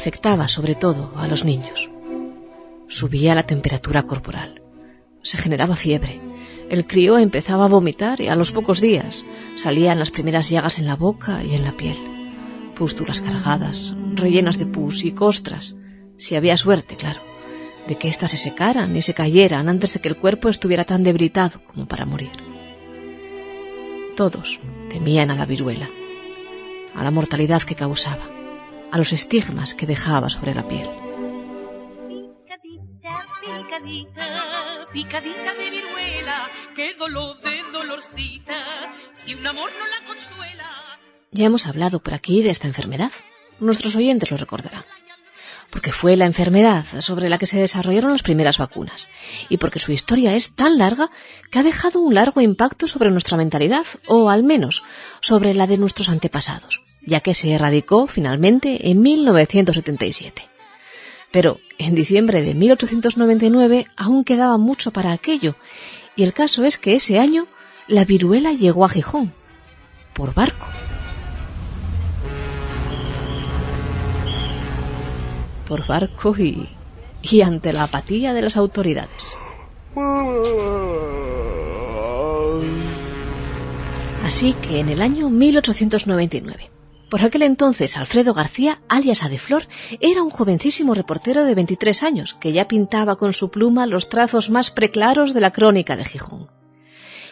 afectaba sobre todo a los niños. Subía la temperatura corporal, se generaba fiebre, el crío empezaba a vomitar y a los pocos días salían las primeras llagas en la boca y en la piel, pústulas cargadas, rellenas de pus y costras, si había suerte, claro, de que éstas se secaran y se cayeran antes de que el cuerpo estuviera tan debilitado como para morir. Todos temían a la viruela, a la mortalidad que causaba, a los estigmas que dejaba sobre la piel. Picadita, picadita, picadita de viruela, qué dolor de dolorcita, si un amor no la consuela. Ya hemos hablado por aquí de esta enfermedad. Nuestros oyentes lo recordarán. Porque fue la enfermedad sobre la que se desarrollaron las primeras vacunas y porque su historia es tan larga que ha dejado un largo impacto sobre nuestra mentalidad, o al menos sobre la de nuestros antepasados, ya que se erradicó finalmente en 1977. Pero en diciembre de 1899 aún quedaba mucho para aquello, y el caso es que ese año la viruela llegó a Gijón, por barco. Por barco y ante la apatía de las autoridades. Así que en el año 1899, por aquel entonces Alfredo García, alias Adeflor, era un jovencísimo reportero de 23 años que ya pintaba con su pluma los trazos más preclaros de la crónica de Gijón.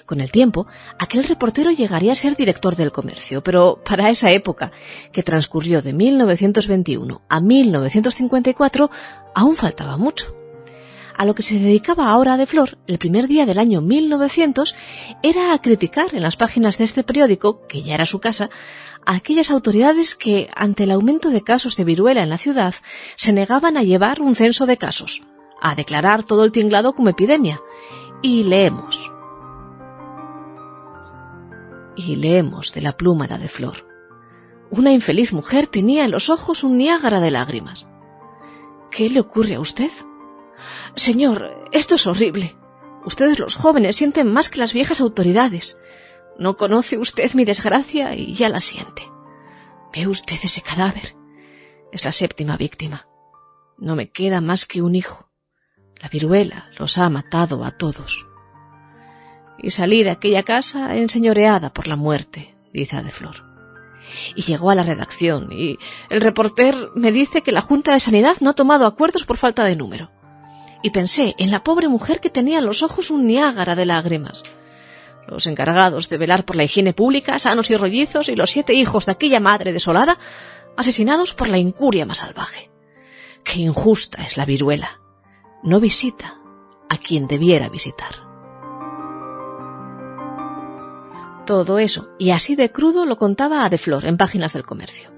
Con el tiempo, aquel reportero llegaría a ser director del Comercio, pero para esa época, que transcurrió de 1921 a 1954, aún faltaba mucho. A lo que se dedicaba ahora Adeflor, el primer día del año 1900, era a criticar en las páginas de este periódico, que ya era su casa, a aquellas autoridades que, ante el aumento de casos de viruela en la ciudad, se negaban a llevar un censo de casos, a declarar todo el tinglado como epidemia. Y leemos de la pluma de Adeflor. Una infeliz mujer tenía en los ojos un Niágara de lágrimas. ¿Qué le ocurre a usted? Señor, esto es horrible. Ustedes los jóvenes sienten más que las viejas autoridades. No conoce usted mi desgracia y ya la siente. ¿Ve usted ese cadáver? Es la 7ª víctima. No me queda más que un hijo. La viruela los ha matado a todos. Y salí de aquella casa enseñoreada por la muerte, dice Adeflor. Y llegó a la redacción y el reporter me dice que la Junta de Sanidad no ha tomado acuerdos por falta de número. Y pensé en la pobre mujer que tenía en los ojos un Niágara de lágrimas. Los encargados de velar por la higiene pública, sanos y rollizos, y los 7 hijos de aquella madre desolada, asesinados por la incuria más salvaje. Qué injusta es la viruela. No visita a quien debiera visitar. Todo eso, y así de crudo, lo contaba Adeflor en páginas del Comercio.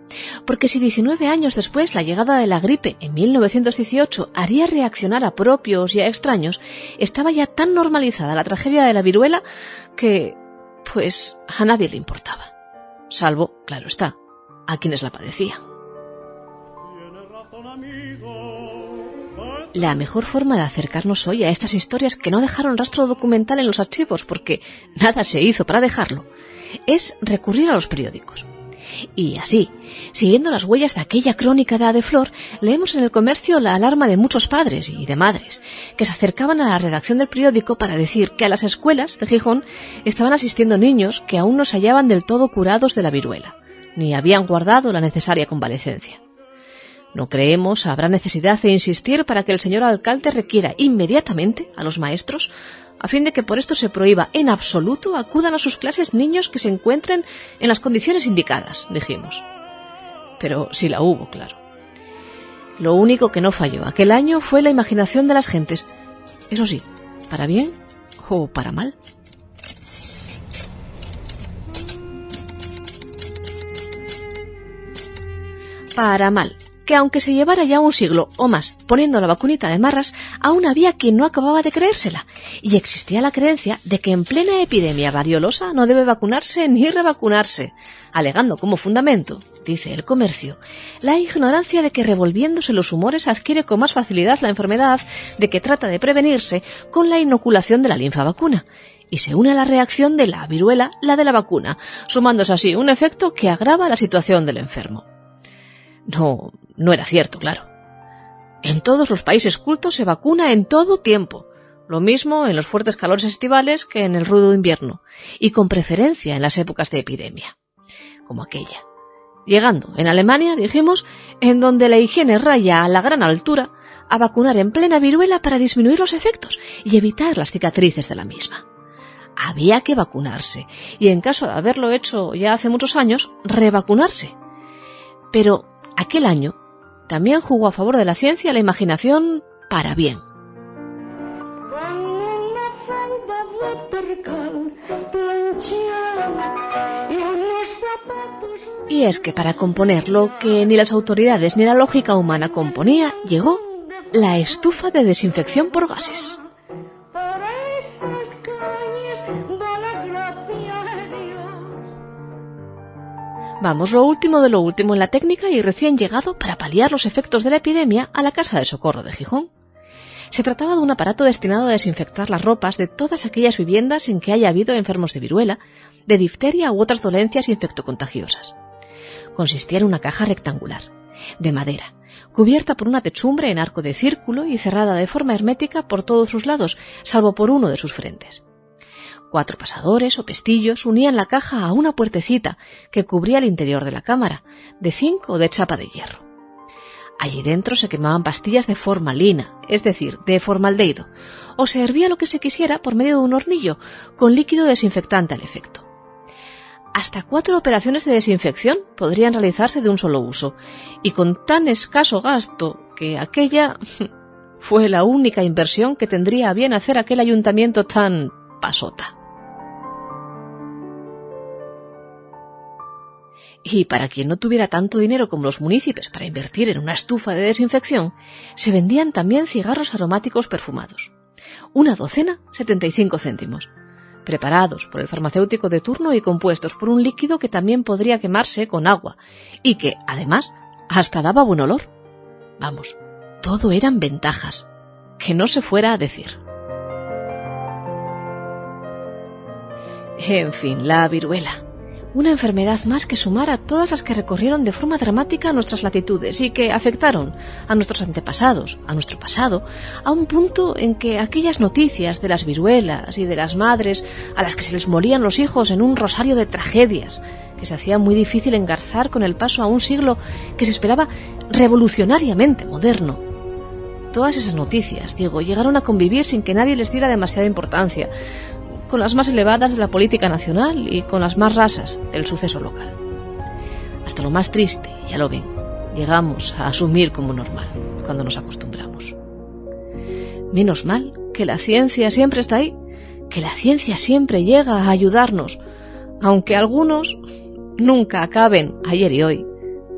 Porque si 19 años después la llegada de la gripe en 1918 haría reaccionar a propios y a extraños, estaba ya tan normalizada la tragedia de la viruela que, pues, a nadie le importaba. Salvo, claro está, a quienes la padecían. La mejor forma de acercarnos hoy a estas historias que no dejaron rastro documental en los archivos, porque nada se hizo para dejarlo, es recurrir a los periódicos. Y así, siguiendo las huellas de aquella crónica de Adeflor, leemos en el Comercio la alarma de muchos padres y de madres que se acercaban a la redacción del periódico para decir que a las escuelas de Gijón estaban asistiendo niños que aún no se hallaban del todo curados de la viruela, ni habían guardado la necesaria convalecencia. No creemos habrá necesidad de insistir para que el señor alcalde requiera inmediatamente a los maestros, a fin de que por esto se prohíba en absoluto acudan a sus clases niños que se encuentren en las condiciones indicadas, dijimos. Pero sí la hubo, claro. Lo único que no falló aquel año fue la imaginación de las gentes. Eso sí, para bien o para mal. Para mal, que aunque se llevara ya un siglo o más poniendo la vacunita de marras, aún había quien no acababa de creérsela, y existía la creencia de que en plena epidemia variolosa no debe vacunarse ni revacunarse, alegando como fundamento, dice el Comercio, la ignorancia de que revolviéndose los humores adquiere con más facilidad la enfermedad de que trata de prevenirse con la inoculación de la linfavacuna, y se une a la reacción de la viruela la de la vacuna, sumándose así un efecto que agrava la situación del enfermo. no era cierto, claro. En todos los países cultos se vacuna en todo tiempo, lo mismo en los fuertes calores estivales que en el rudo invierno, y con preferencia en las épocas de epidemia, como aquella. Llegando en Alemania, dijimos, en donde la higiene raya a la gran altura, a vacunar en plena viruela para disminuir los efectos y evitar las cicatrices de la misma. Había que vacunarse, y en caso de haberlo hecho ya hace muchos años, revacunarse. Pero aquel año también jugó a favor de la ciencia y la imaginación para bien. Y es que para componer lo que ni las autoridades ni la lógica humana componía, llegó la estufa de desinfección por gases. Vamos, lo último de lo último en la técnica y recién llegado para paliar los efectos de la epidemia a la Casa de Socorro de Gijón. Se trataba de un aparato destinado a desinfectar las ropas de todas aquellas viviendas en que haya habido enfermos de viruela, de difteria u otras dolencias infectocontagiosas. Consistía en una caja rectangular, de madera, cubierta por una techumbre en arco de círculo y cerrada de forma hermética por todos sus lados, salvo por uno de sus frentes. 4 pasadores o pestillos unían la caja a una puertecita que cubría el interior de la cámara, de zinc o de chapa de hierro. Allí dentro se quemaban pastillas de formalina, es decir, de formaldehído, o se hervía lo que se quisiera por medio de un hornillo, con líquido desinfectante al efecto. Hasta 4 operaciones de desinfección podrían realizarse de un solo uso, y con tan escaso gasto que aquella fue la única inversión que tendría a bien hacer aquel ayuntamiento tan pasota. Y para quien no tuviera tanto dinero como los municipios para invertir en una estufa de desinfección, se vendían también cigarros aromáticos perfumados. Una docena, 75 céntimos, preparados por el farmacéutico de turno y compuestos por un líquido que también podría quemarse con agua y que, además, hasta daba buen olor. Vamos, todo eran ventajas, que no se fuera a decir. En fin, la viruela. Una enfermedad más que sumar a todas las que recorrieron de forma dramática nuestras latitudes y que afectaron a nuestros antepasados, a nuestro pasado, a un punto en que aquellas noticias de las viruelas y de las madres a las que se les morían los hijos en un rosario de tragedias, que se hacía muy difícil engarzar con el paso a un siglo que se esperaba revolucionariamente moderno. Todas esas noticias, digo, llegaron a convivir sin que nadie les diera demasiada importancia, con las más elevadas de la política nacional y con las más rasas del suceso local. Hasta lo más triste, ya lo ven, llegamos a asumir como normal cuando nos acostumbramos. Menos mal que la ciencia siempre está ahí, que la ciencia siempre llega a ayudarnos, aunque algunos nunca acaben, ayer y hoy,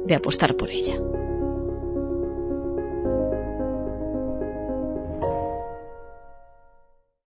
de apostar por ella.